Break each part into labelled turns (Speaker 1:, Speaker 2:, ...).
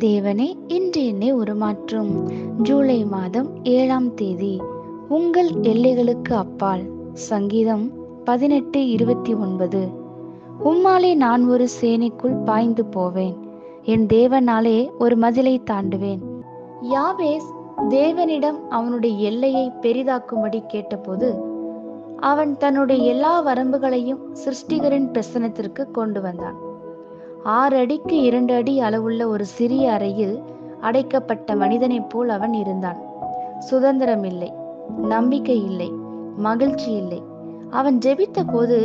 Speaker 1: தேவனே, இன்று என்னை உருமாற்றும். ஜூலை மாதம் 7ஆம் தேதி. உங்கள் எல்லைகளுக்கு அப்பால். சங்கீதம் 18:29. உம்மாலே நான் ஒரு சேனைக்குள் பாய்ந்து போவேன், என் தேவனாலே ஒரு மதிலை தாண்டுவேன். யாபேஸ் தேவனிடம் அவனுடைய எல்லையை பெரிதாக்கும்படி கேட்டபோது அவன் தன்னுடைய எல்லா வரம்புகளையும் சிருஷ்டிகரின் பிரசனத்திற்கு கொண்டு வந்தான். 6 அடிக்கு 2 அடி அளவுள்ள ஒரு சிறிய அறையில் அடைக்கப்பட்ட மனிதனைப் போல் அவன் இருந்தான். சுதந்திரம் இல்லை, நம்பிக்கை இல்லை, மகிழ்ச்சி இல்லை. அவன் ஜெபித்த போது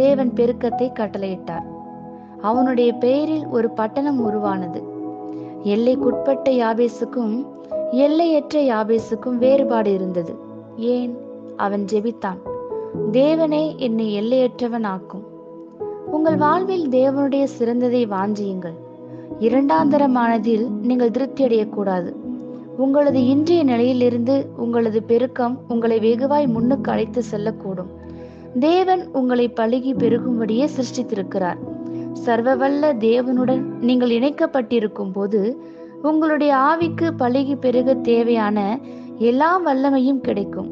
Speaker 1: தேவன் பெருக்கத்தை கட்டளையிட்டார். அவனுடைய பெயரில் ஒரு பட்டணம் உருவானது. எல்லைக்குட்பட்ட யாபேசுக்கும் எல்லையற்ற யாபேசுக்கும் வேறுபாடு இருந்தது. ஏன்? அவன் ஜெபித்தான், தேவனே என்னை எல்லையற்றவன் ஆக்கும். உங்கள் வாழ்வில் தேவனுடைய சிறந்ததை வாஞ்சியுங்கள். இரண்டாந்தரமானதில் நீங்கள் திருப்தி அடையக்கூடாது. உங்களது இன்றைய நிலையிலிருந்து உங்களது பெருக்கம் உங்களை வெகுவாய் முன்னுக்கு அழைத்து செல்லக்கூடும். தேவன் உங்களை பலுகி பெருகும்படியே சிருஷ்டித்திருக்கிறார். சர்வவல்ல தேவனுடன் நீங்கள் இணைக்கப்பட்டிருக்கும் போது உங்களுடைய ஆவிக்கு பலுகி பெருக தேவையான எல்லா வல்லமையும் கிடைக்கும்.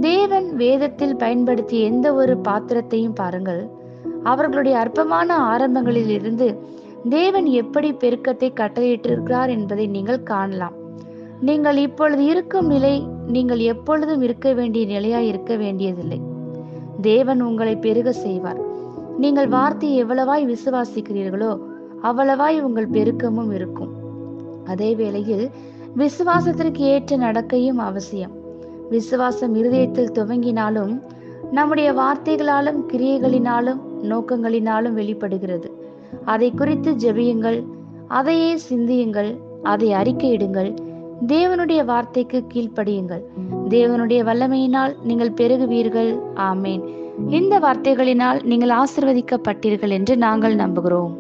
Speaker 1: தேவன் வேதத்தில் பயன்படுத்திய எந்த ஒரு பாத்திரத்தையும் பாருங்கள். அவர்களுடைய அற்பமான ஆரம்பங்களில் இருந்து தேவன் எப்படி பெருக்கத்தை கட்டளையிட்டிருக்கிறார் என்பதை நீங்கள் காணலாம். நீங்கள் இப்பொழுது இருக்கும் நிலை நீங்கள் எப்பொழுதும் இருக்க வேண்டிய நிலையாய் இருக்க வேண்டியதில்லை. தேவன் உங்களை பெருக செய்வார். நீங்கள் வார்த்தையை எவ்வளவாய் விசுவாசிக்கிறீர்களோ அவ்வளவாய் உங்கள் பெருக்கமும் இருக்கும். அதே வேளையில் விசுவாசத்திற்கு ஏற்ற நடக்கையும் அவசியம். விசுவாசம் இருதயத்தில் துவங்கினாலும் நம்முடைய வார்த்தைகளாலும் கிரியைகளினாலும் நோக்கங்களினாலும் வெளிப்படுகிறது. அதை குறித்து ஜெபியுங்கள், அதையே சிந்தியுங்கள், அதை அறிக்கையிடுங்கள். தேவனுடைய வார்த்தைக்கு கீழ்ப்படியுங்கள். தேவனுடைய வல்லமையினால் நீங்கள் பெருகுவீர்கள். ஆமேன். இந்த வார்த்தைகளினால் நீங்கள் ஆசீர்வதிக்கப்பட்டீர்கள் என்று நாங்கள் நம்புகிறோம்.